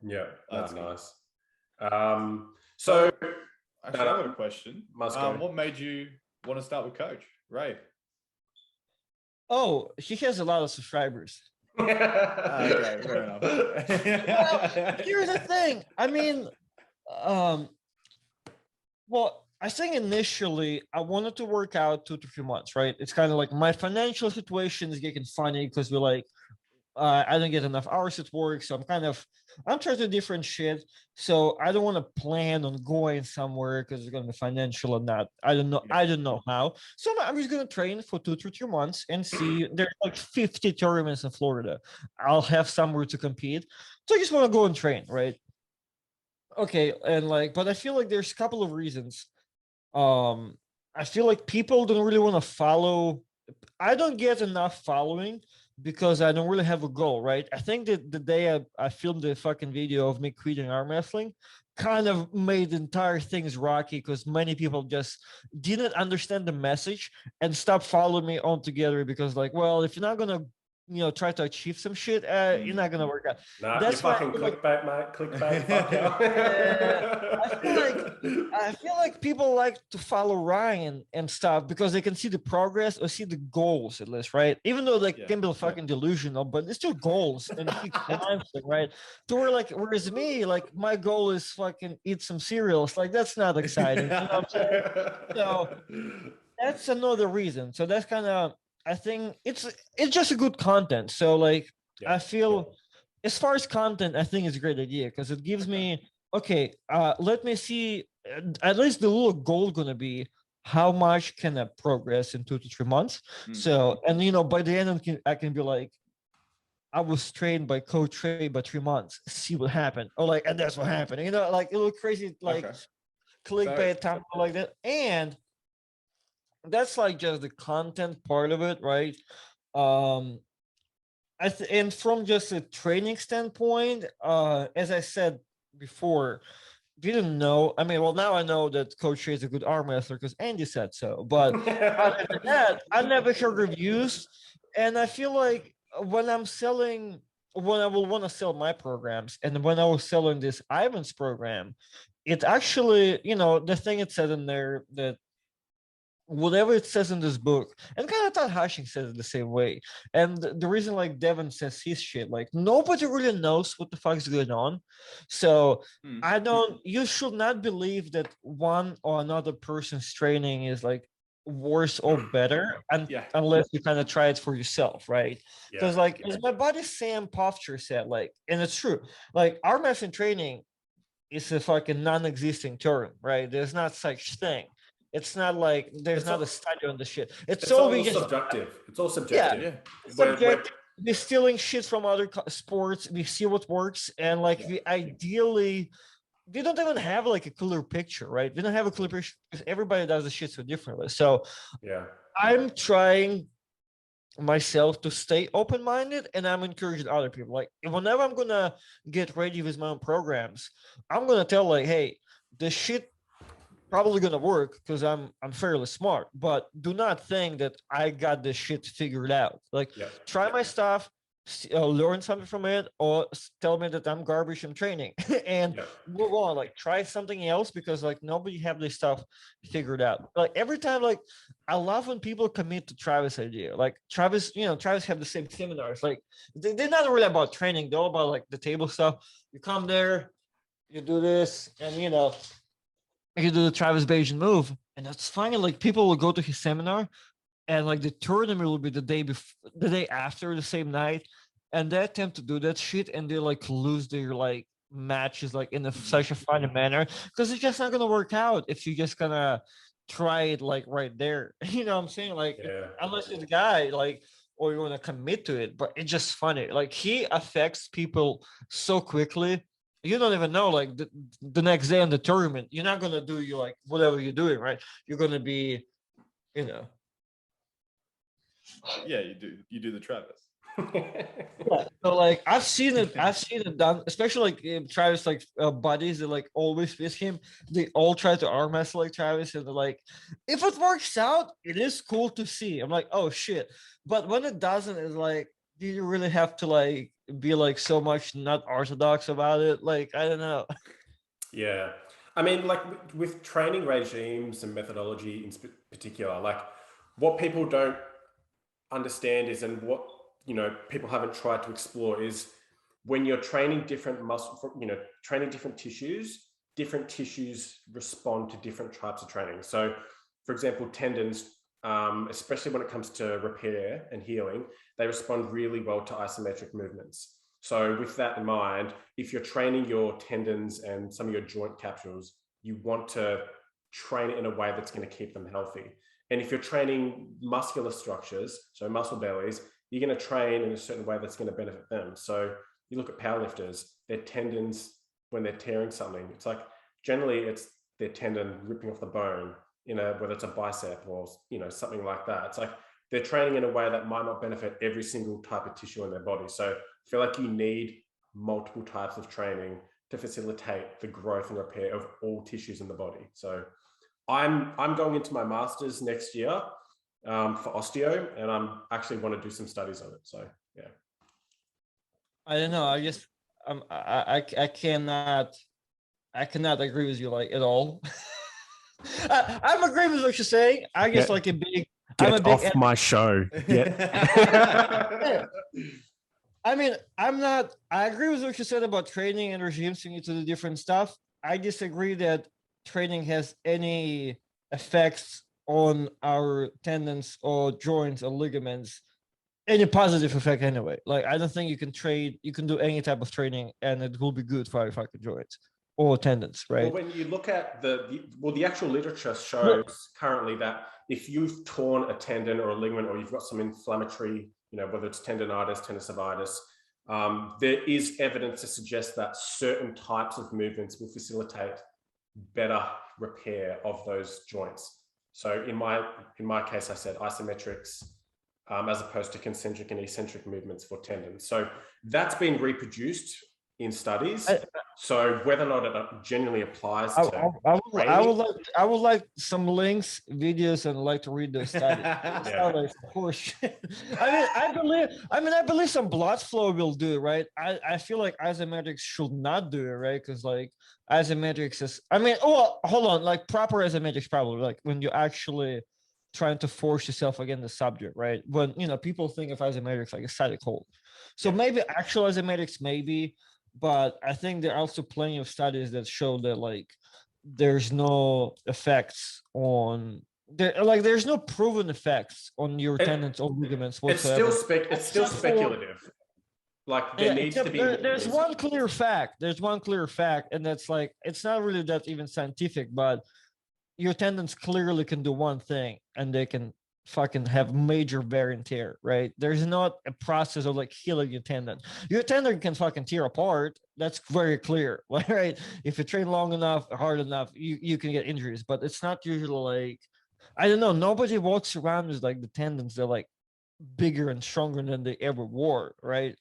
Yeah, That's nice. So, So actually, I've got a question. Must go. What made you want to start with Coach Ray? Oh, he has a lot of subscribers. Okay, fair enough. Well, here's the thing. I mean, well, I think initially I wanted to work out 2 to 3 months, right? It's kind of like my financial situation is getting funny because we're like, I don't get enough hours at work, so I'm trying to do different shit. So I don't want to plan on going somewhere because it's gonna be financial or not. I don't know. I don't know how. So I'm just gonna train for 2 to 3 months and see. There's like 50 tournaments in Florida. I'll have somewhere to compete. So I just want to go and train, right? Okay, and like, but I feel like there's a couple of reasons. I feel like people don't really want to follow. I don't get enough following because I don't really have a goal, right? I think that the day I filmed the fucking video of me quitting arm wrestling kind of made the entire things rocky because many people just didn't understand the message and stopped following me altogether because like, well, if you're not gonna try to achieve some shit, you're not gonna work out. Nah, That's you why fucking clickbait, mate. Clickbait. Fuck I feel like people like to follow Ryan and stuff because they can see the progress or see the goals at least, right? Even though they can be fucking delusional, but it's still goals and he climbs it, right? To where like, whereas me, like my goal is fucking eat some cereals. Like that's not exciting. You know what I'm saying? So that's another reason. So that's kind of, I think it's just a good content. So like I feel as far as content, I think it's a great idea because it gives me let me see at least the little goal gonna be how much can I progress in 2 to 3 months. So and by the end I can be like I was trained by Coach Trey by 3 months. See what happened. Or like and that's what happened. Like a little crazy like clickbait time like that. And that's like just the content part of it, right? And from just a training standpoint, as I said before, didn't know. I mean, well, now I know that Coach Shea is a good arm wrestler because Andy said so. But other than that, I never heard reviews, and I feel like when I will want to sell my programs, and when I was selling this Ivan's program, it actually, the thing it said in there that whatever it says in this book, and kind of thought Hashing says it the same way. And the reason like Devin says his shit, like nobody really knows what the fuck is going on. So you should not believe that one or another person's training is like worse or better unless you kind of try it for yourself, right? Because like as my buddy Sam Pofter said, like, and it's true, like arm wrestling training is a fucking non-existing term, right? There's not such thing. It's not like there's not a study on the shit. It's all subjective. It's all subjective. Yeah, subjective. We're stealing shit from other sports. We see what works, and like we ideally, they don't even have like a clear picture, right? They don't have a clear picture because everybody does the shit so differently. So I'm trying myself to stay open-minded, and I'm encouraging other people. Like whenever I'm gonna get ready with my own programs, I'm gonna tell like, hey, this shit probably gonna work because I'm fairly smart, but do not think that I got this shit figured out. Like try my stuff, learn something from it, or tell me that I'm garbage in training and move on. Like try something else because like nobody have this stuff figured out. Like every time, like I love when people commit to Travis idea. Like Travis, Travis have the same seminars. Like they're not really about training, they're all about like the table stuff. You come there, you do this, and you do the Travis Bayesian move, and that's funny. Like people will go to his seminar, and like the tournament will be the day before, the day after, the same night, and they attempt to do that shit, and they like lose their like matches like in such a funny manner because it's just not gonna work out if you're just gonna try it like right there. You know what I'm saying? Like unless you're the guy, like or you want to commit to it, but it's just funny. Like he affects people so quickly. You don't even know, like the next day in the tournament, you're not gonna do you like whatever you're doing, right? You're gonna be, Yeah, you do the Travis. So like I've seen it done, especially like Travis like buddies that like always with him. They all try to arm wrestle like Travis, and they're like, if it works out, it is cool to see. I'm like, oh shit, but when it doesn't, it's like, do you really have to like be like so much not orthodox about it. Like, I don't know. Yeah. I mean, like with training regimes and methodology in particular, like what people don't understand is, and what, people haven't tried to explore is when you're training different muscle, training different tissues respond to different types of training. So for example, tendons, especially when it comes to repair and healing, they respond really well to isometric movements. So with that in mind, if you're training your tendons and some of your joint capsules, you want to train it in a way that's going to keep them healthy. And if you're training muscular structures, so muscle bellies, you're going to train in a certain way that's going to benefit them. So you look at powerlifters, their tendons, when they're tearing something, it's like generally it's their tendon ripping off the bone, whether it's a bicep or, something like that. It's like they're training in a way that might not benefit every single type of tissue in their body. So I feel like you need multiple types of training to facilitate the growth and repair of all tissues in the body. So I'm going into my master's next year for osteo, and I'm actually want to do some studies on it. So yeah. I don't know. I cannot agree with you like at all. I'm agreeing with what you're saying. I just like a big. Get I'm a big off my show. I mean, I agree with what you said about training and regimes to the different stuff. I disagree that training has any effects on our tendons or joints or ligaments, any positive effect anyway. Like, I don't think you can do any type of training and it will be good for our fucking joints or tendons, right? Well, when you look at the actual literature shows currently that if you've torn a tendon or a ligament, or you've got some inflammatory, whether it's tendonitis, tenosynovitis, there is evidence to suggest that certain types of movements will facilitate better repair of those joints. So in my case, I said isometrics as opposed to concentric and eccentric movements for tendons. So that's been reproduced in studies. So whether or not it genuinely applies to I would like some links, videos, and like to read those studies. Like, of course. I believe some blood flow will do it, right? I feel like isometrics should not do it, right? Because like isometrics is, hold on, like proper isometrics probably, like when you're actually trying to force yourself against the subject, right? When people think of isometrics like a static hold. So maybe actual isometrics, maybe. But I think there are also plenty of studies that show that like there's no effects on there's no proven effects on your tendons or ligaments whatsoever. It's still speculative. Like there needs to be. There's one clear fact. And that's like it's not really that even scientific, but your tendons clearly can do one thing, and they can fucking have major wear and tear, right? There's not a process of like healing your tendon. Your tendon can fucking tear apart. That's very clear, right? If you train long enough, hard enough, you can get injuries, but it's not usually like, I don't know. Nobody walks around with like the tendons. They're like bigger and stronger than they ever were, right?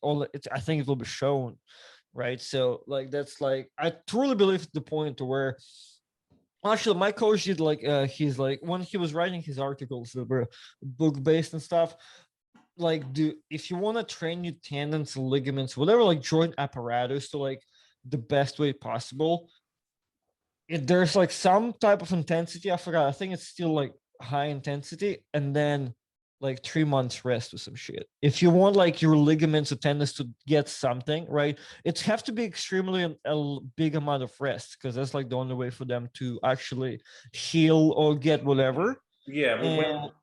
I think it will be shown, right? So like, that's like, I truly believe the point to where, actually, my coach did like he's like when he was writing his articles that were book based and stuff. Like, if you want to train your tendons, ligaments, whatever, like joint apparatus to like the best way possible, there's like some type of intensity. I forgot. I think it's still like high intensity, and then like 3 months rest or some shit. If you want like your ligaments or tendons to get something, right, it's have to be extremely a big amount of rest, because that's like the only way for them to actually heal or get whatever. Yeah, well,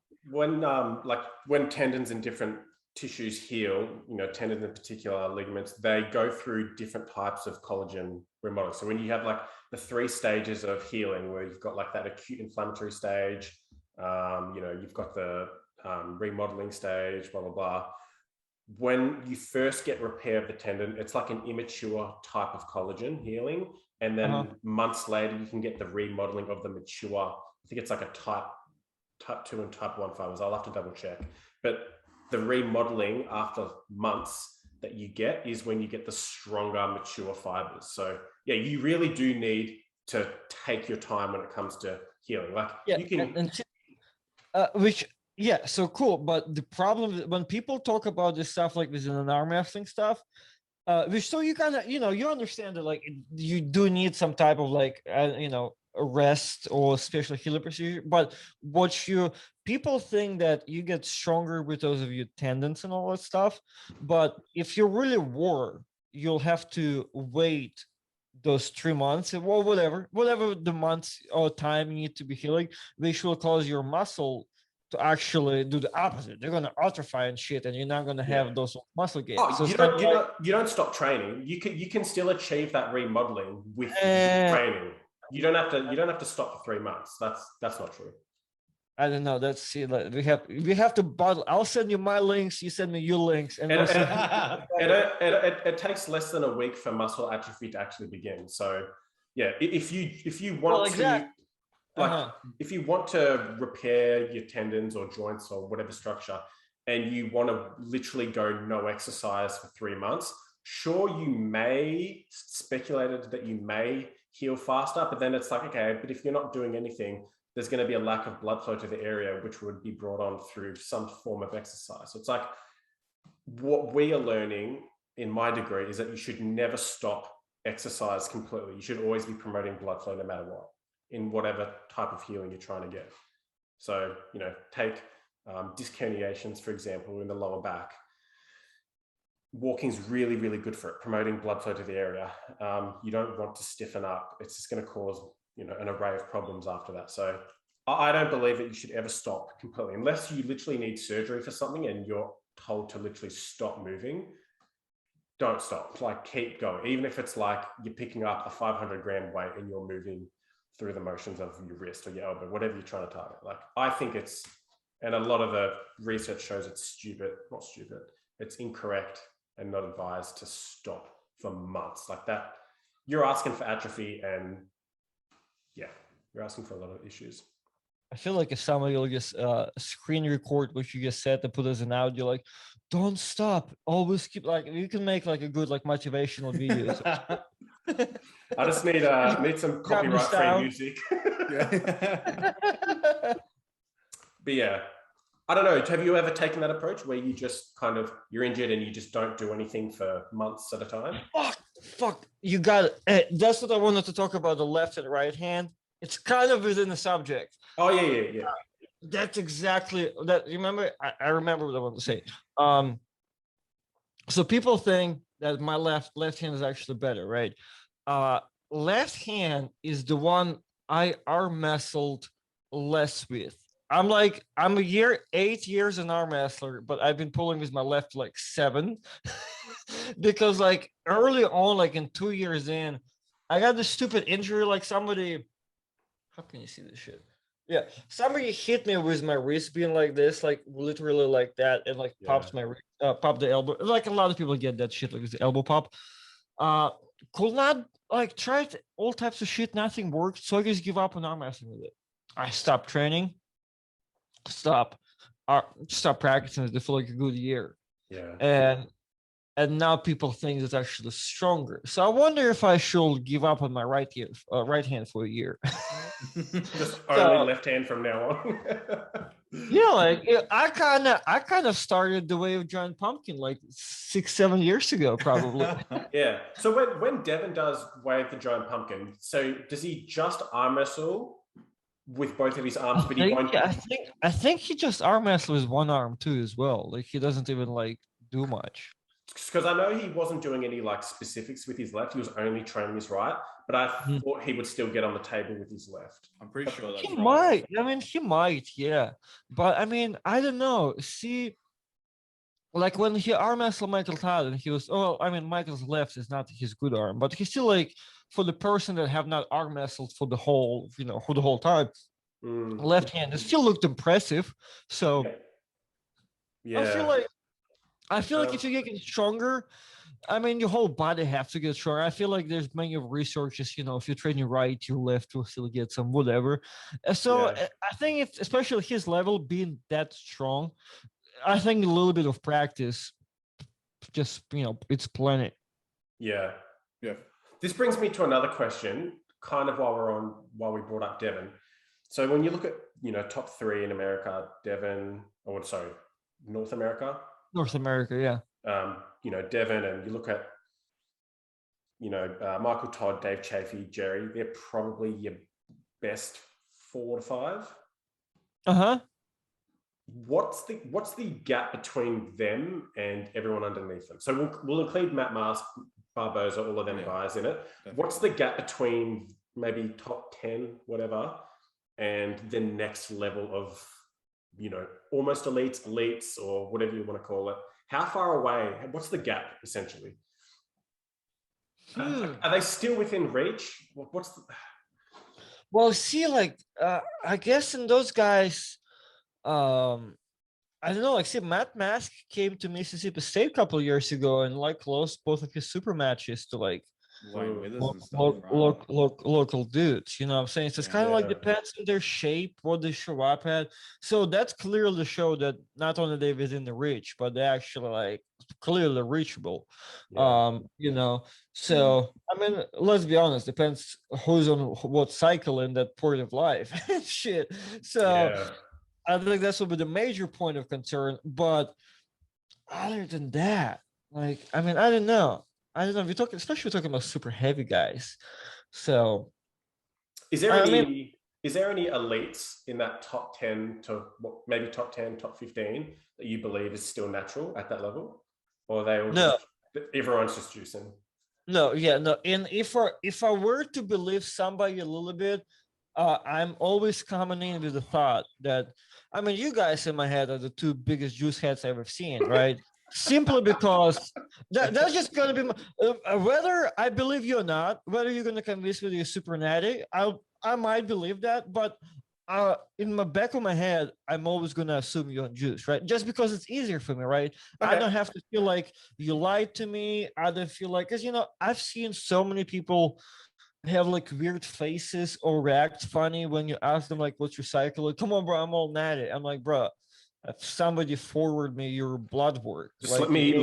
when tendons and different tissues heal, tendons in particular, ligaments, they go through different types of collagen remodeling. So when you have like the 3 stages of healing, where you've got like that acute inflammatory stage, you've got the remodeling stage, blah, blah, blah. When you first get repair of the tendon, it's like an immature type of collagen healing. And then months later, you can get the remodeling of the mature. I think it's like a type 2 and type 1 fibers. I'll have to double check. But the remodeling after months that you get is when you get the stronger, mature fibers. So yeah, you really do need to take your time when it comes to healing. Like you can, so cool. But the problem when people talk about this stuff like this in an arm wrestling stuff, So you kind of, you understand that like you do need some type of like, a rest or special healing procedure. But what people think that you get stronger because of your tendons and all that stuff. But if you really were, you'll have to wait those 3 months, well, whatever the months or time you need to be healing, which will cause your muscle to actually do the opposite. They're gonna atrophy and shit, and you're not gonna Yeah. have those muscle gains. Oh, So you it's kind don't, of you like, don't, you don't stop training. You can still achieve that remodeling with Eh, training. You don't have to stop for 3 months. That's not true. I don't know. Let's see. Like, we have to bottle. I'll send you my links. You send me your links, and It, we'll see. it takes less than a week for muscle atrophy to actually begin. So yeah, if you want Well, to exactly. like Uh-huh. if you want to repair your tendons or joints or whatever structure, and you want to literally go no exercise for 3 months, sure, you may speculated that you may heal faster, but then it's like, okay, but if you're not doing anything, there's going to be a lack of blood flow to the area, which would be brought on through some form of exercise. So it's like what we are learning in my degree is that you should never stop exercise completely. You should always be promoting blood flow no matter what, in whatever type of healing you're trying to get. So, take disc herniations, for example, in the lower back. Walking is really, really good for it, promoting blood flow to the area. You don't want to stiffen up. It's just going to cause, an array of problems after that. So I don't believe that you should ever stop completely, unless you literally need surgery for something and you're told to literally stop moving. Don't stop, like keep going. Even if it's like you're picking up a 500-gram weight and you're moving through the motions of your wrist or your elbow, whatever you're trying to target. Like, I think and a lot of the research shows it's it's incorrect and not advised to stop for months like that. You're asking for atrophy, and yeah, you're asking for a lot of issues. I feel like if somebody will just screen record what you just said and put as an audio, like, don't stop, always keep, like, you can make like a good like motivational videos. I just need some copyright-free music. But yeah, I don't know. Have you ever taken that approach where you just you're injured and you just don't do anything for months at a time? Fuck, you got it. That's what I wanted to talk about, the left and right hand. It's kind of within the subject. Oh, yeah. That's exactly that. Remember, I remember what I wanted to say. So people think that my left hand is actually better, right? Left hand is the one I arm wrestled less with. I'm 8 years an arm wrestler, but I've been pulling with my left like 7. Because like early on, like in 2 years in, I got this stupid injury. Like somebody, how can you see this shit? Yeah, somebody hit me with my wrist being like this, like literally like that, and like popped the elbow. Like a lot of people get that shit, like the elbow pop. Could not like tried all types of shit, nothing worked. So I just give up on arm wrestling with it. I stopped training, stop practicing it for like a good year. Yeah. And now people think it's actually stronger. So I wonder if I should give up on my right hand for a year. Just only left hand from now on. I kind of started the way of giant pumpkin like 6-7 years ago, probably. Yeah. So when Devin does wave the giant pumpkin, so does he just arm wrestle with both of his arms? But he won't. I think he just arm wrestles with one arm too as well. Like he doesn't even like do much. Because I know he wasn't doing any like specifics with his left. He was only training his right, but I thought he would still get on the table with his left. I'm pretty sure that's He right. might. I mean, he might, yeah. But I mean, I don't know. See, like when he arm wrestled Michael Todd, and he was, Michael's left is not his good arm, but he's still like, for the person that have not arm wrestled for the whole time, left hand, it still looked impressive. So yeah. I feel like if you get stronger, I mean, your whole body has to get stronger. I feel like there's many of researches, if you train your right, your left will still get some whatever. So I think if, especially his level being that strong, I think a little bit of practice, just, it's plenty. Yeah. This brings me to another question, kind of while we brought up Devin. So when you look at, top 3 in America, North America. North America, yeah. Devin, and you look at Michael Todd, Dave Chafee, Jerry, they're probably your best 4 to 5. Uh-huh. What's the gap between them and everyone underneath them? So we'll include Matt Mask, Barboza, all of them guys in it. Definitely. What's the gap between maybe top 10, whatever, and the next level of, almost elites, or whatever you want to call it? How far away? What's the gap essentially? Are they still within reach? What's the... Well, see, I guess in those guys, I don't know. See, Matt Mask came to Mississippi State a couple of years ago and lost both of his super matches to local dudes. You know what I'm saying? So it's kind of depends on their shape, what they show up at. So that's clearly show that not only they're within the reach, but they're actually clearly reachable. So I mean, let's be honest, depends who's on what cycle in that point of life. Shit. So I think that's will be the major point of concern. But other than that, I don't know. We're talking, especially talking about super heavy guys. So, is there any elites in that top 10 to maybe top 10, top 15 that you believe is still natural at that level, or are they all everyone's just juicing? No. And if I were to believe somebody a little bit, I'm always coming in with the thought that, you guys in my head are the two biggest juice heads I've ever seen, right? Simply because that's just going to be whether I believe you or not, whether you're going to convince me that you're super natty, I might believe that, but in the back of my head, I'm always going to assume you're on juice, right? Just because it's easier for me, right? Okay. I don't have to feel like you lied to me. I don't feel like, because I've seen so many people have weird faces or react funny when you ask them what's your cycle? Come on, bro, I'm all natty. I'm like, bro, if somebody forward me your blood work, just let me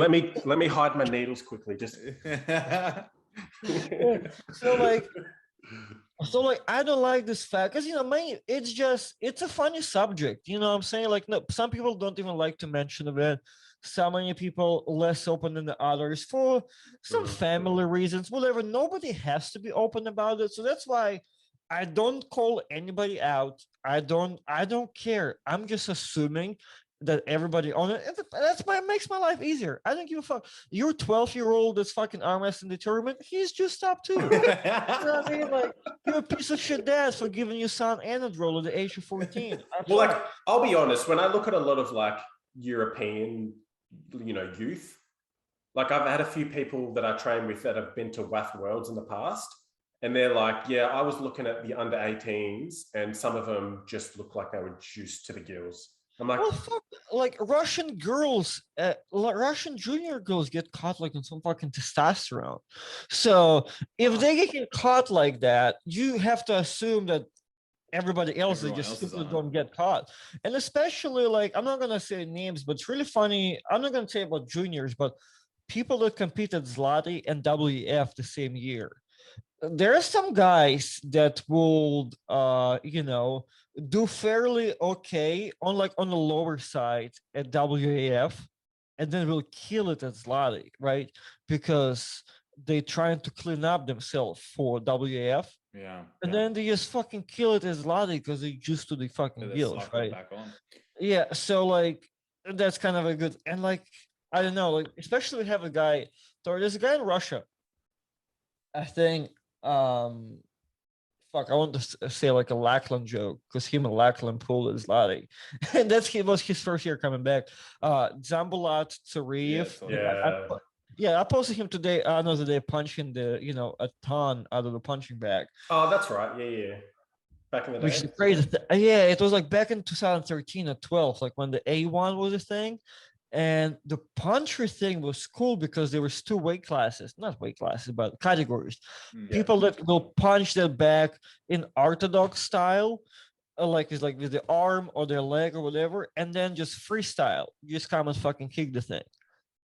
hide my needles quickly. Just so I don't like this fact because it's a funny subject. You know what I'm saying? No, some people don't even like to mention it. So many people less open than the others for some family reasons, whatever. Nobody has to be open about it. So that's why I don't call anybody out. I don't care. I'm just assuming that everybody on it. That's why it makes my life easier. I don't give a fuck. Your 12-year-old that's fucking arm wrestling the tournament, he's just up too. You know what I mean? You're a piece of shit dad for giving your son Anadrol at the age of 14. Well, I'll be honest. When I look at a lot of European, youth, I've had a few people that I train with that have been to WAF Worlds in the past. And they're I was looking at the under 18s and some of them just look like they were juiced to the gills. I'm well, fuck, Russian girls, Russian junior girls get caught in some fucking testosterone. So if they get caught like that, you have to assume that everybody else just simply don't get caught. And especially I'm not gonna say names, but it's really funny. I'm not gonna say about juniors, but people that compete at Zloty and WF the same year. There are some guys that will do fairly okay on the lower side at WAF, and then will kill it at Zloty, right? Because they trying to clean up themselves for WAF. Yeah. And then they just fucking kill it as Lottie because they just to the fucking gills, right? Yeah, so that's kind of a good, and I don't know, especially we have a guy, there's a guy in Russia, I think, I want to say a Lackland joke because him and Lackland pulled his Lottie. And was his first year coming back. Zambulat Tsariev. Yeah, I posted him today. Another day punching a ton out of the punching bag. Oh, that's right. Yeah. Back in the day. Which is crazy. Yeah, it was back in 2013 or 12, when the A1 was a thing. And the puncher thing was cool because there was two weight classes, not weight classes, but categories. Yeah. People that will punch their back in orthodox style, it's with the arm or their leg or whatever, and then just freestyle. You just come and fucking kick the thing.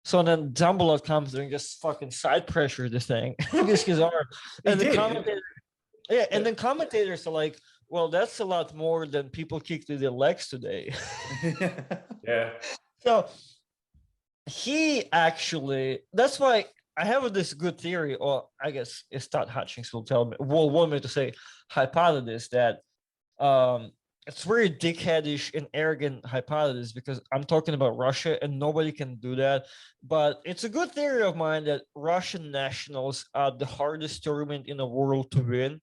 So then Dumbledore comes there and just fucking side pressure the thing, just his arm. And then commentators are well, that's a lot more than people kick to their legs today. Yeah. So he actually, that's why I have this good theory, or I guess it's Todd Hutchings will want me to say hypothesis that it's very dickheadish and arrogant hypothesis because I'm talking about Russia and nobody can do that. But it's a good theory of mine that Russian nationals are the hardest tournament in the world to win,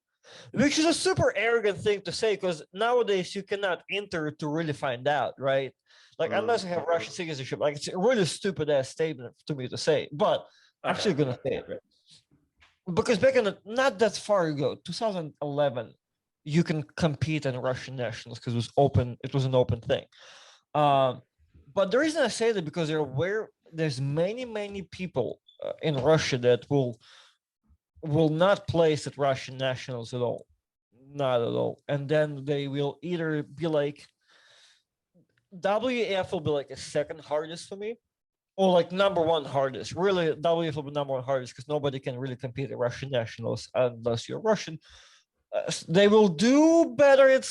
which is a super arrogant thing to say because nowadays you cannot enter to really find out, right? Like unless you have Russian citizenship, like it's a really stupid ass statement to me to say, but I'm still gonna say it, right? Because back in not that far ago, 2011, you can compete in Russian nationals because it was open. It was an open thing. But the reason I say that because there's many people in Russia that will not place at Russian nationals at all, not at all, and then they will either be like WF will be like a second hardest for me, or like number one hardest. Really, WF will be number one hardest because nobody can really compete at Russian nationals unless you're Russian. They will do better at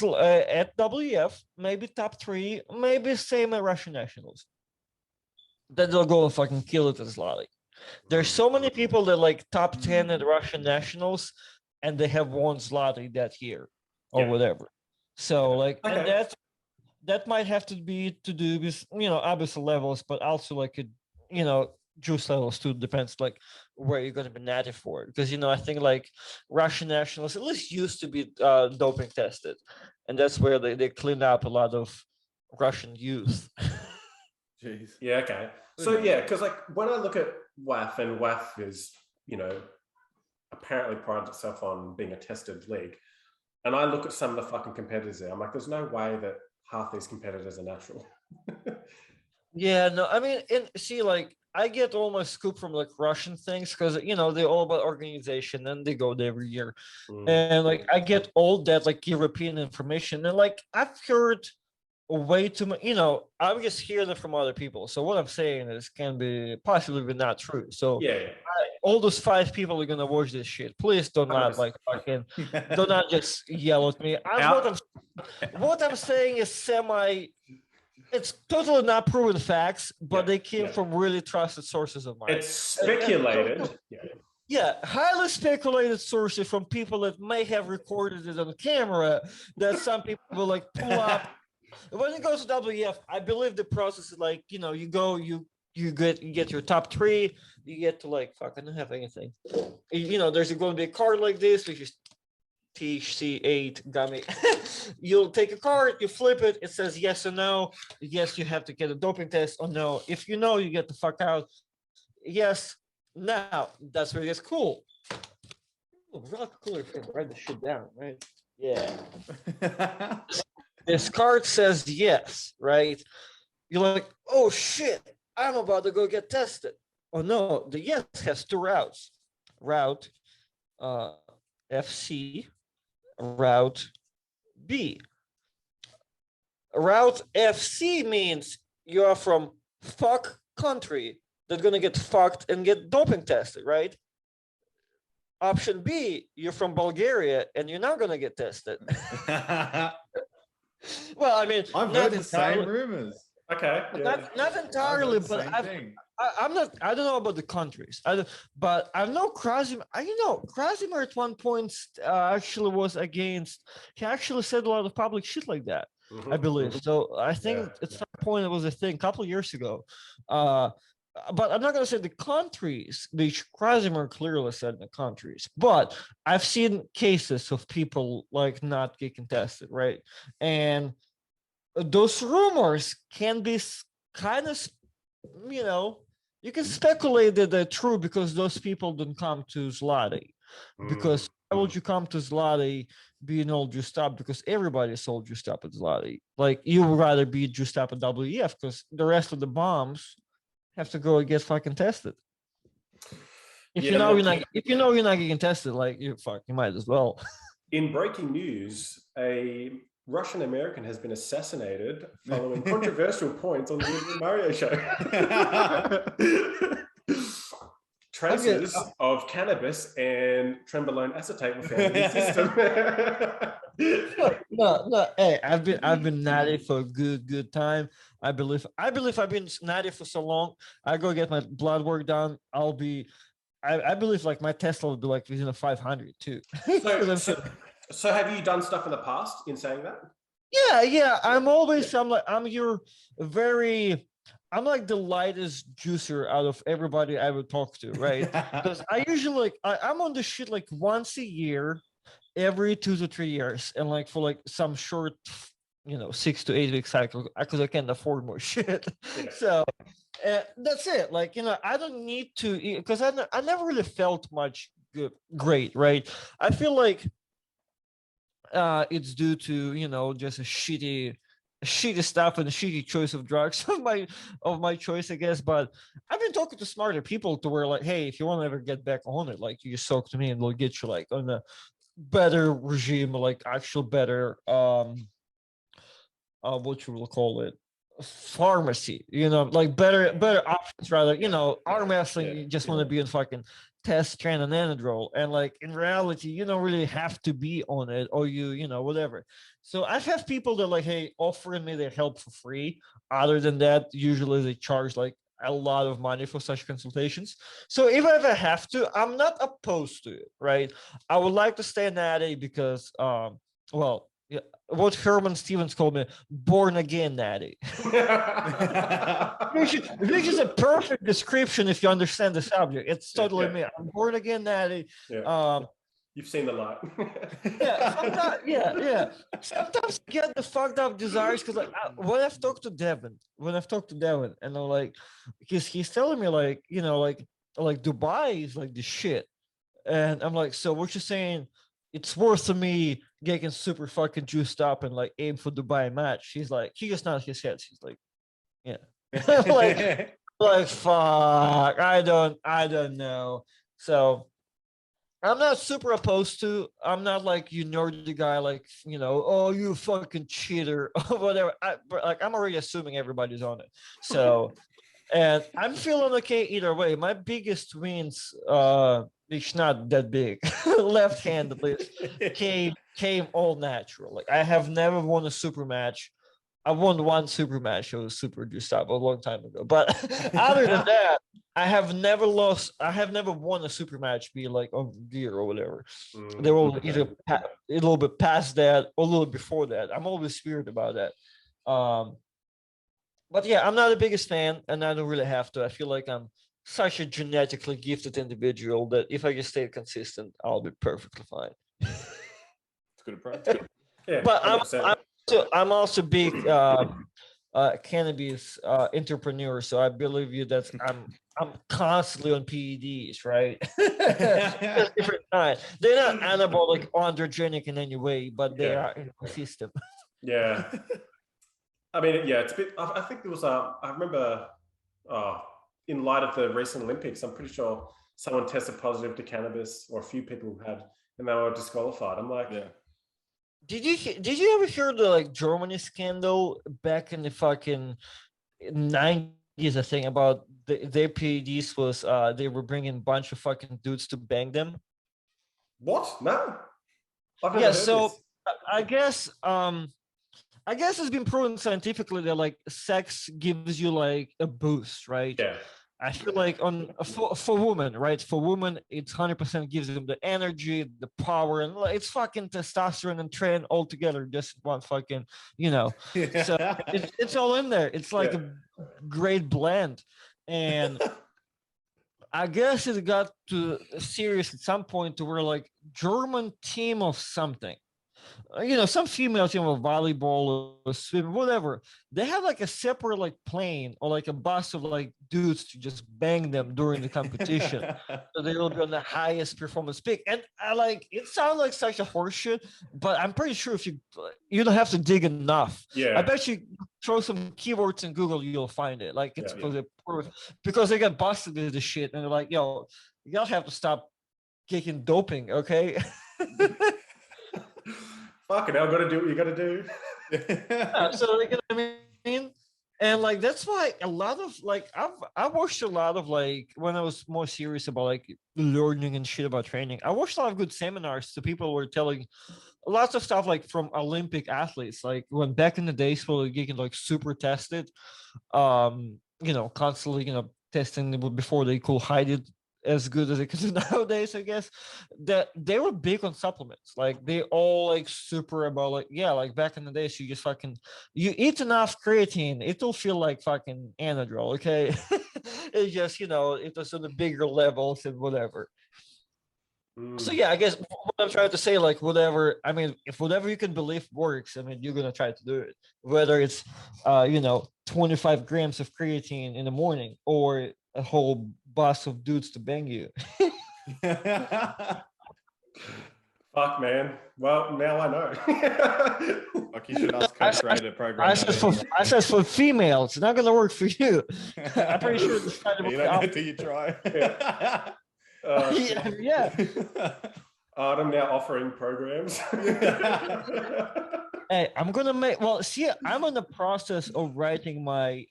WF, maybe top 3, maybe same at Russian nationals. Then they'll go and fucking kill it at Zloty. There's so many people that like top 10 at Russian nationals, and they have won Zloty that year or whatever. So like, and that might have to be to do with obviously levels, but also like juice levels too. Depends like where you're going to be native for it, because I think like Russian nationals at least used to be doping tested, and that's where they cleaned up a lot of Russian youth. Jeez. Yeah. Okay. So yeah, because like when I look at WAF, and WAF is apparently prides itself on being a tested league, and I look at some of the fucking competitors there, I'm like, there's no way that half these competitors are natural. Yeah, no, I mean, see, like, I get all my scoop from like Russian things because they're all about organization and they go there every year, and like I get all that like European information, and like I've heard way too much. I'm just hearing it from other people. So what I'm saying is can be possibly be not true. So yeah. all those 5 people are gonna watch this shit. Please do not like fucking do not just yell at me. What I'm saying is it's totally not proven facts, but they came from really trusted sources of mine. It's speculated. Highly speculated sources from people that may have recorded it on camera that some people will like pull up. When it goes to WF, I believe the process is like, you go, you get your top 3, you get to like, fuck, I don't have anything. There's going to be a card like this, which is THC8 gummy. You'll take a card, you flip it, it says yes or no. Yes, you have to get a doping test, or no. If you know, you get the fuck out. Yes. Now, that's where it gets cool. Real cooler if you can write the shit down, right? Yeah. This card says yes, right? You're like, oh shit, I'm about to go get tested. Oh no, the yes has 2 routes. Route FC, route B. Route FC means you are from fuck country that's gonna get fucked and get doping tested, right? Option B, you're from Bulgaria and you're not gonna get tested. Well, I mean, I've heard the same rumors. Okay. Yeah. Not entirely, but I'm not. I don't know about the countries. But I know Krasimir. Krasimir at one point actually was against. He actually said a lot of public shit like that. I believe. So I think at some point it was a thing a couple of years ago. But I'm not going to say the countries, which Krasimir clearly said the countries, but I've seen cases of people like not getting tested, right? And those rumors can be kind of, you can speculate that they're true because those people don't come to Zloty. Because why would you come to Zloty being all juiced up? Because everybody's all juiced up at Zloty. Like, you would rather be juiced up at WF because the rest of the bombs have to go and get fucking tested. If you know you're not getting tested, like you might as well. In breaking news, a Russian American has been assassinated following controversial points on the Super Mario show. Traces of cannabis and trenbolone acetate were found in the system. No. Hey, I've been natty for a good time. I believe I've been natty for so long. I go get my blood work done. I'll be I believe like my Tesla will do like within a 500 too. So have you done stuff in the past in saying that? Yeah. I'm like the lightest juicer out of everybody I would talk to, right? Because I usually like I'm on the shit like once a year, every 2 to 3 years, and like for like some short, 6 to 8 week cycle because I can't afford more shit. Yeah. So that's it. Like I don't need to because I never really felt much great, right? I feel like it's due to just a shitty stuff and a shitty choice of drugs of my choice, I guess. But I've been talking to smarter people to where like, hey, if you want to ever get back on it, like you just talk to me and we'll get you like on a better regime, like actual better what you will call it, pharmacy, like better options rather, arm wrestling, you just want to be in fucking test Taranenko, and like in reality you don't really have to be on it, or whatever. So I've had people that like, hey, offering me their help for free. Other than that, usually they charge like a lot of money for such consultations. So if I ever have to, I'm not opposed to it, right? I would like to stay natty because well, yeah, what Herman Stevens called me, born again natty. which is a perfect description if you understand the subject. It's totally me. I'm born again natty. You've seen the light. Sometimes I get the fucked up desires because like when I've talked to Devin, and I'm like, because he's telling me like, like Dubai is like the shit. And I'm like, so what you're saying, it's worth to me getting super fucking juiced up and like aim for Dubai match. He's like, he just nods his head. He's like, yeah. like fuck. I don't know. So I'm not super opposed to. I'm not like you nerdy guy, like oh you fucking cheater or whatever. But like I'm already assuming everybody's on it. So and I'm feeling okay either way. My biggest wins, it's not that big, left-handedly, came all natural. Like I have never won a super match. I won one super match. It was super juiced up a long time ago. But other than that, I have never lost. I have never won a super match, be like on gear or whatever. They're all either a little bit past that or a little before that. I'm always weird about that. But yeah, I'm not the biggest fan, and I don't really have to. I feel like I'm such a genetically gifted individual that if I just stay consistent, I'll be perfectly fine. It's good approach. Yeah, but I'm also big cannabis entrepreneur, so I believe you that I'm constantly on PEDs, right? Different kind. They're not anabolic or androgenic in any way, but they are in the system. Yeah. I mean, yeah, it's a bit. I think there was I remember, in light of the recent Olympics, I'm pretty sure someone tested positive to cannabis, or a few people had, and they were disqualified. I'm like, Did you ever hear the like Germany scandal back in the fucking 90s? I think about their PEDs was they were bringing a bunch of fucking dudes to bang them. What? No. I've never heard this. I guess it's been proven scientifically that like sex gives you like a boost, right? Yeah. I feel like for women, right? For women, it's 100% gives them the energy, the power, and it's fucking testosterone and tren all together, just one fucking, So it's all in there. It's like a great blend, and I guess it got to serious at some point to where like German team of something. Some female team of volleyball or swimming, whatever, they have like a separate like plane or like a bus of like dudes to just bang them during the competition. So they will be on the highest performance peak. And I like it sounds like such a horseshit, but I'm pretty sure if you don't have to dig enough. Yeah. I bet you throw some keywords in Google, you'll find it. Like it's because they got busted with this shit and they're like, yo, y'all have to stop taking doping, okay? Fucking hell, gotta do what you gotta do. So you know what I mean? And like that's why a lot of like I watched a lot of like when I was more serious about like learning and shit about training. I watched a lot of good seminars. So people were telling lots of stuff like from Olympic athletes, like when back in the days when they getting like super tested, constantly, testing before they could hide it as good as they can do nowadays, I guess. That they were big on supplements. Like they all like super about like, yeah, like back in the days, you just fucking you eat enough creatine, it'll feel like fucking Anadrol, okay? It's just, it was on the bigger levels and whatever. So yeah, I guess what I'm trying to say, like whatever, I mean, if whatever you can believe works, I mean, you're gonna try to do it. Whether it's 25 grams of creatine in the morning or a whole bus of dudes to bang you. Fuck, man. Well, now I know. Like you should ask Coach Ray to program that. I said for females, it's not gonna work for you. I'm pretty sure this kind of You don't know till you try. yeah. Artem now offering programs. Hey, I'm gonna make. Well, see, I'm in the process of writing my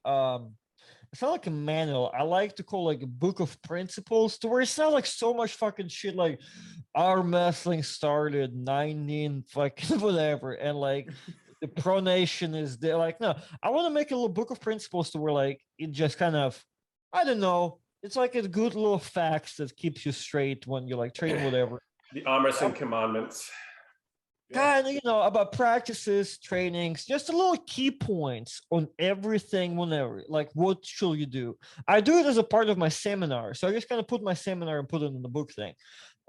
it's not like a manual. I like to call like a book of principles, to where it's not like so much fucking shit like arm wrestling started 19 fucking whatever, and like the pronation is there. Like, no, I want to make a little book of principles to where like it just kind of, I don't know. It's like a good little facts that keeps you straight when you're like training whatever. The arm wrestling commandments. Kind of, about practices, trainings, just a little key points on everything whenever. Like, what should you do? I do it as a part of my seminar. So I just kind of put my seminar and put it in the book thing.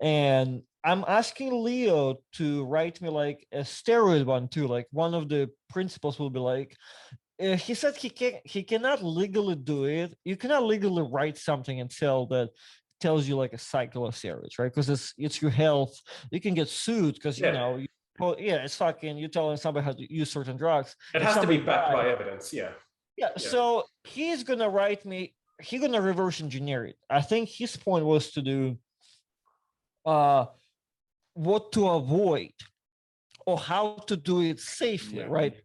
And I'm asking Leo to write me like a steroid one too. Like one of the principles will be like, he said he cannot legally do it. You cannot legally write something and sell that tells you like a cycle of steroids, right? Because it's your health. You can get sued because it's fucking, you're telling somebody how to use certain drugs. It has to be backed by evidence. Yeah. So he's gonna write me. He's gonna reverse engineer it. I think his point was to do what to avoid or how to do it safely, right?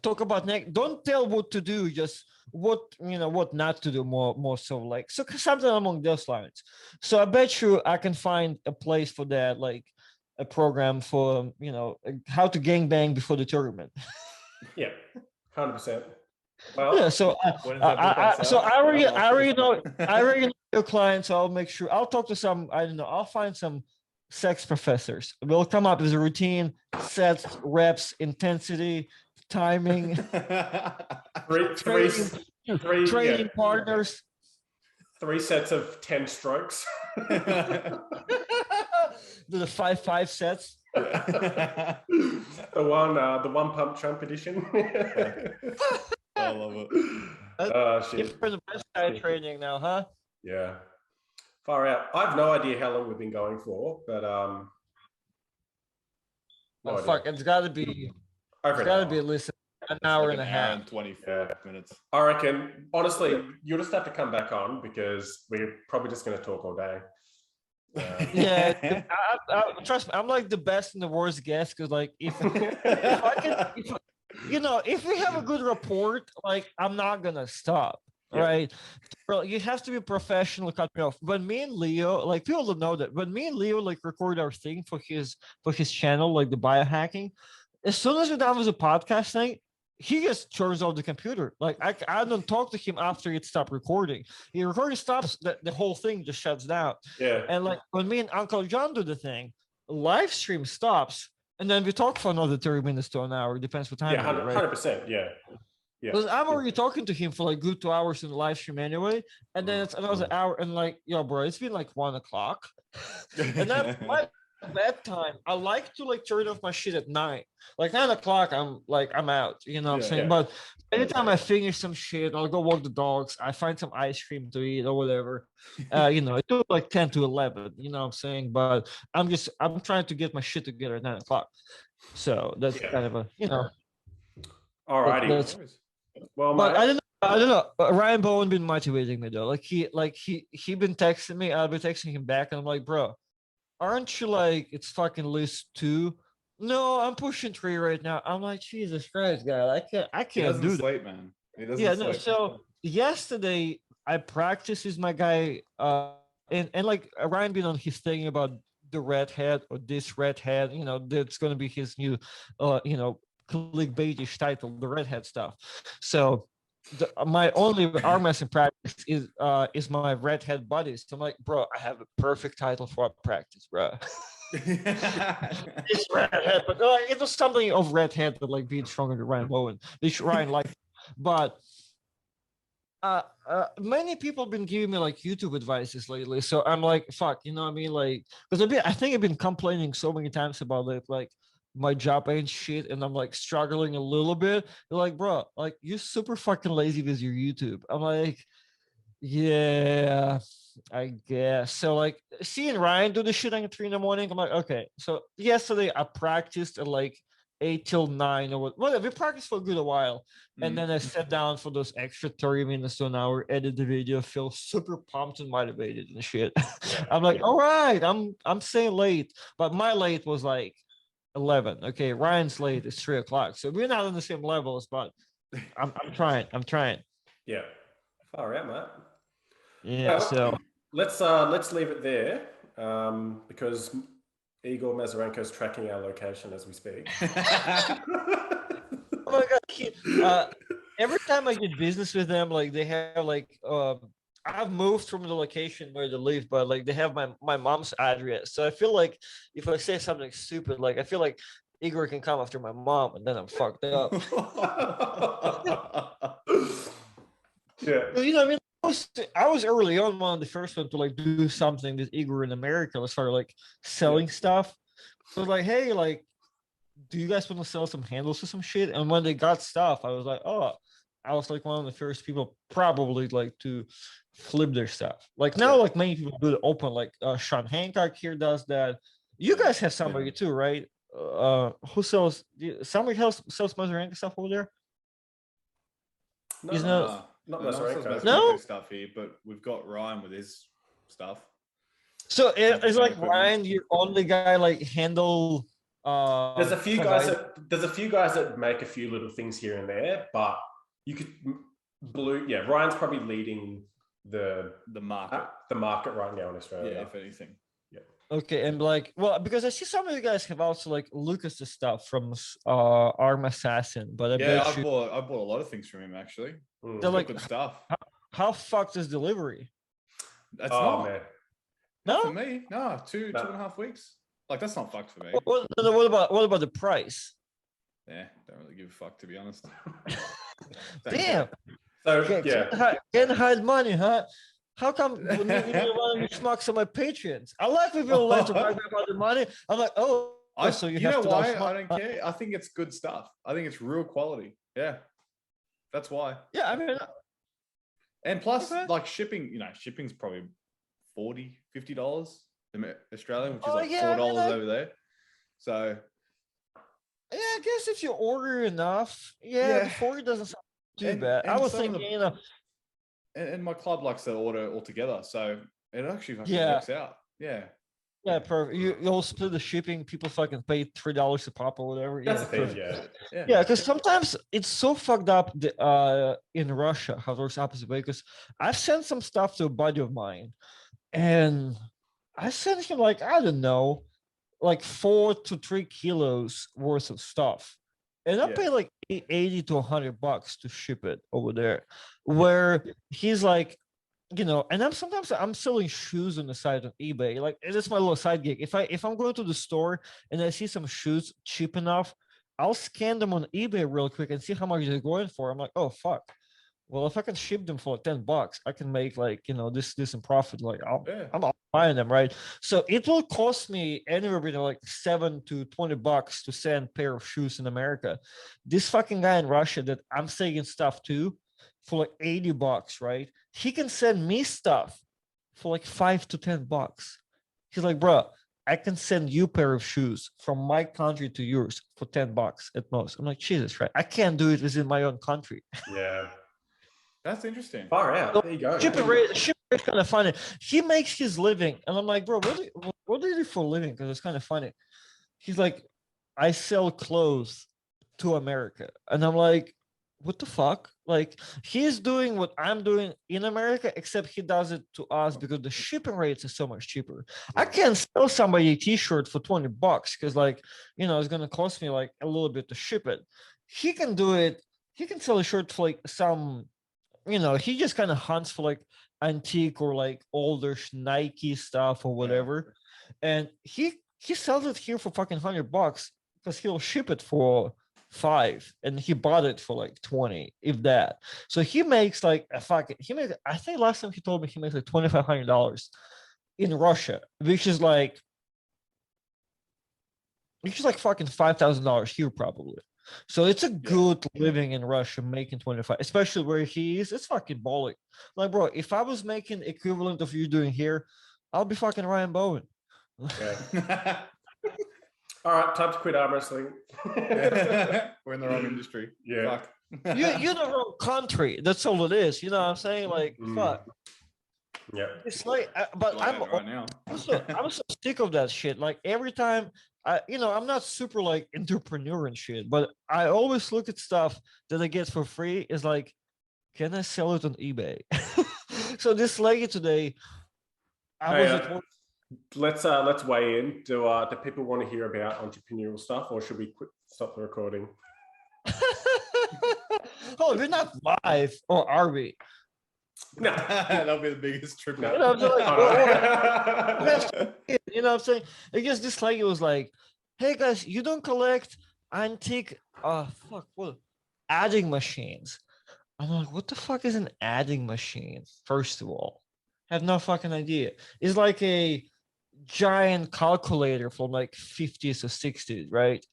Talk about don't tell what to do, just what not to do, more so, like, so something along those lines. So I bet you I can find a place for that, like a program for how to gangbang before the tournament. Yeah, 100%. Well, yeah. So I already know your clients. So I'll make sure I'll talk to some. I don't know. I'll find some sex professors. We'll come up with a routine, sets, reps, intensity, timing, training partners. 3 sets of 10 strokes. Do the 5 sets. the one pump Trump edition. I love it. Shit. For the best guy training now, huh? Yeah. Far out. I have no idea how long we've been going for, but fuck, it's got to be. It's got to be at least an hour and a half. And 24 minutes. I reckon, honestly, you'll just have to come back on because we're probably just going to talk all day. Yeah, trust me, I'm like the best and the worst guest, because like if we have a good report, like I'm not gonna stop. Right? Bro, you have to be professional, cut me off. When me and Leo, like, people don't know that, when me and Leo like record our thing for his channel, like the biohacking, as soon as we're done with the podcast thing, he just turns off the computer. Like I don't talk to him after it stopped recording. The recording stops, the whole thing just shuts down. Yeah. And like when me and Uncle John do the thing, live stream stops, and then we talk for another 30 minutes to an hour. Depends what time. Yeah, 100%. Yeah. Yeah. Because I'm already talking to him for like good 2 hours in the live stream anyway, and then it's another hour, and like, yo, bro, it's been like 1 o'clock, and that's my bedtime. I like to like turn off my shit at 9, like 9 o'clock. I'm out. You know what I'm saying? But anytime I finish some shit, I'll go walk the dogs. I find some ice cream to eat or whatever. It took like 10 to 11. You know what I'm saying? But I'm trying to get my shit together at 9 o'clock. So that's kind of a Alrighty. Well, but I don't know. Ryan Bowen been motivating me though. Like he been texting me. I've been texting him back, and I'm like, bro, aren't you like, it's fucking list 2? No, I'm pushing 3 right now. I'm like, Jesus Christ, guy, I can't do sleep, that. man. He doesn't sleep. So yesterday I practiced with my guy, and like Ryan been on his thing about the redhead or this redhead. That's gonna be his new, clickbaitish title, the redhead stuff. So my only arm wrestling practice is my redhead buddies. So I'm like, bro, I have a perfect title for a practice, bro. It's redhead, but it was something of redhead that like being stronger than Ryan Bowen. Ryan like, but many people have been giving me like YouTube advices lately. So I'm like, fuck, you know what I mean? Like, because I think I've been complaining so many times about it, like my job ain't shit, and I'm like struggling a little bit. They're like, bro, like you're super fucking lazy with your YouTube. I'm like, yeah, I guess. So like seeing Ryan do the shit at 3 a.m, I'm like, okay. So yesterday I practiced at like 8 till 9 or whatever. We practiced for a good while. And then I sat down for those extra 30 minutes to an hour, edit the video, feel super pumped and motivated and shit. I'm like, all right, I'm staying late. But my late was like 11. Okay, Ryan's late is 3 o'clock. So we're not on the same levels, but I'm trying. I'm trying. Yeah. Far out, mate. Yeah, so let's leave it there because Igor Mazarenko's tracking our location as we speak. Oh my god! Every time I get business with them, like they have like I've moved from the location where they live, but like they have my mom's address. So I feel like if I say something stupid, like I feel like Igor can come after my mom, and then I'm fucked up. Yeah. You know what I mean? I was early on one of the first one to like do something with Igor in America. Let's start like selling stuff. So like, hey, like, do you guys want to sell some handles or some shit? And when they got stuff, I was like, oh, I was like one of the first people probably like to flip their stuff. Like now, like many people do it open. Like Sean Hancock here does that. You guys have somebody too, right? Who sells? Somebody else sells Mazarenko stuff over there. No, not Mazarenko. No stuff here, but we've got Ryan with his stuff. So it's like Ryan, you're only guy like handle. There's a few guys that make a few little things here and there, but you could Ryan's probably leading the market right now in Australia. Yeah, if anything. Yeah. Okay, and like, well, because I see some of you guys have also like Lucas's stuff from Arm Assassin, but I bought a lot of things from him actually. They're like good stuff. How fucked is delivery? That's not, man. Not for me. No, 2.5 weeks. Like that's not fucked for me. What about the price? Yeah, don't really give a fuck to be honest. Damn. So can't hide money, huh? How come when you want to schmucks on my patrons? I like when people like to brag about the money. I'm like, so you have know why I don't care? I think it's good stuff. I think it's real quality. Yeah, that's why. Yeah, I mean, and plus, like shipping, shipping's probably $40-$50 Australian, which is like $4 over there. So yeah, I guess if you order enough, the 40 doesn't sound too bad. I was thinking, and my club likes to order all together, so it actually works out. Yeah. Yeah, perfect. You'll split the shipping. People fucking pay $3 a pop or whatever. That's yeah. Because sometimes it's so fucked up in Russia how it works opposite way. Because I've sent some stuff to a buddy of mine, and I sent him like I don't know, like 4 to 3 kilos worth of stuff, and I pay like $80 to $100 to ship it over there. Where he's like, and I'm selling shoes on the side on eBay. Like it's my little side gig. If I'm going to the store and I see some shoes cheap enough, I'll scan them on eBay real quick and see how much they're going for. I'm like, oh fuck. Well, if I can ship them for $10, I can make like this in profit. Like I'm buying them, right? So it will cost me anywhere between like $7 to $20 to send a pair of shoes in America. This fucking guy in Russia that I'm selling stuff to for like $80, right? He can send me stuff for like $5 to $10. He's like, bro, I can send you a pair of shoes from my country to yours for $10 at most. I'm like, Jesus, right? I can't do it within my own country. Yeah. That's interesting. Far out. So there you go. Shipping rate kind of funny. He makes his living, and I'm like, bro, what do you do for a living? Because it's kind of funny. He's like, I sell clothes to America, and I'm like, what the fuck? Like he's doing what I'm doing in America, except he does it to us because the shipping rates are so much cheaper. I can't sell somebody a t-shirt for $20 because it's gonna cost me like a little bit to ship it. He can do it. he can sell a shirt for like some, he just kind of hunts for like antique or like older Nike stuff or whatever, and he sells it here for fucking $100 because he'll ship it for 5, and he bought it for like 20, if that. So he makes like I think last time he told me he makes like $2,500 in Russia, which is like fucking $5,000 here probably. So it's a good living in Russia making 25, especially where he is. It's fucking balling. Like, bro, if I was making equivalent of you doing here, I'll be fucking Ryan Bowen. Yeah. All right, time to quit arm wrestling. We're in the wrong industry. Yeah. Fuck. You're the wrong country. That's all it is. You know what I'm saying? Like, fuck. Yeah. It's like, but I'm right now. I'm so sick of that shit. Like every time I'm not super like entrepreneur and shit, but I always look at stuff that I get for free. Is like, can I sell it on eBay? So this lady today, let's weigh in. Do people want to hear about entrepreneurial stuff, or should we stop the recording? Oh, we're not live, or are we? No, that'll be the biggest trip. You know what I'm saying? I guess this lady was like, "Hey guys, you don't collect antique adding machines?" I'm like, "What the fuck is an adding machine?" First of all, I have no fucking idea. It's like a giant calculator from like 50s or 60s, right?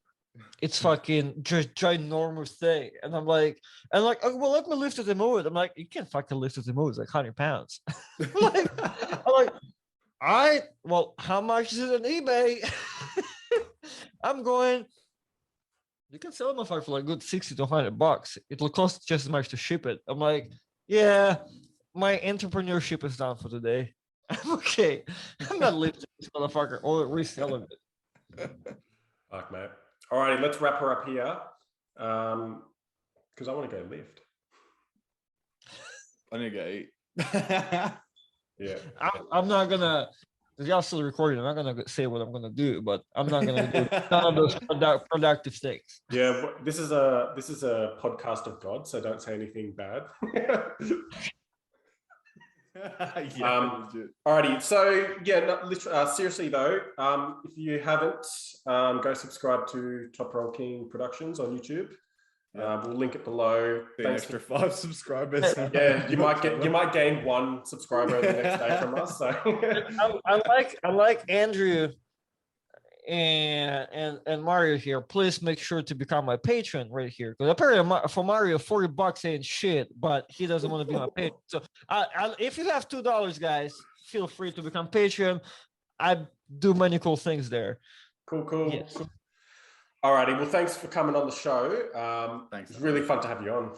It's fucking just ginormous thing. And I'm like, oh, well, let me lift it and move it. I'm like, you can't fucking lift it and move it. It's like 100 pounds. I'm like, all right, well, how much is it on eBay? I'm going, you can sell my for like a good 60 to $100. It'll cost just as much to ship it. I'm like, yeah, my entrepreneurship is done for today. I'm okay. I'm not lifting this motherfucker or reselling it. Fuck, mate. Alrighty, let's wrap her up here. Because I want to go lift. I need to go eat. Yeah. I'm not gonna. Y'all still recording. I'm not gonna say what I'm gonna do, but I'm not gonna do none of those productive things. Yeah, this is a podcast of God, so don't say anything bad. Alrighty, so seriously though, if you haven't, go subscribe to Top Roll King Productions on YouTube. We'll link it below. Thanks extra 5 subscribers. Yeah, you might gain 1 subscriber the next day from us. So I like Andrew and Mario here. Please make sure to become my patron right here, because apparently for Mario $40 ain't shit, but he doesn't want to be my patron. So if you have $2, guys, feel free to become patron. I do many cool things there. Cool. Yes. Alrighty, well, thanks for coming on the show. Thanks. It's really fun to have you on.